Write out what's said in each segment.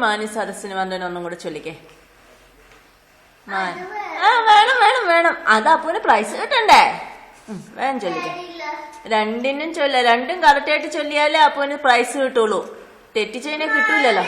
മാന്യ സദസ്സിന് വന്നതിന് ഒന്നും കൂടെ ചൊല്ലിക്കേ. വേണം വേണം വേണം. അത് അപ്പൂന് പ്രൈസ് കിട്ടണ്ടേ? വേഗം ചൊല്ലിക്കേ. രണ്ടിനും രണ്ടും കറക്റ്റ് ആയിട്ട് ചൊല്ലിയാലേ അപ്പൂന് പ്രൈസ് കിട്ടുള്ളൂ. തെറ്റിച്ച് കഴിഞ്ഞാൽ കിട്ടൂലല്ലോ.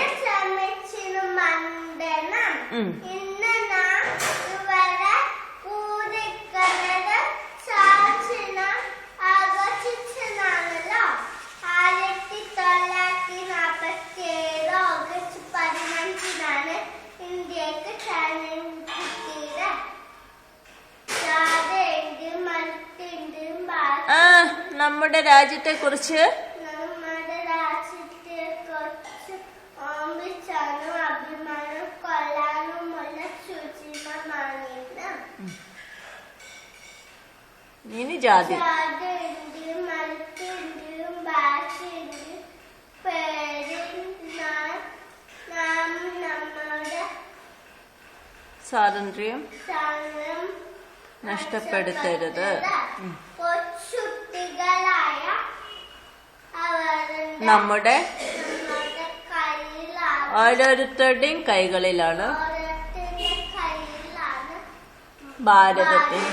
നമ്മുടെ രാജ്യത്തെ കുറിച്ച് ഇനി ജാതി സ്വാതന്ത്ര്യം നഷ്ടപ്പെടുത്തരുത്. നമ്മുടെ ഓരോരുത്തരുടെയും കൈകളിലാണ് ഭാരതത്തിന്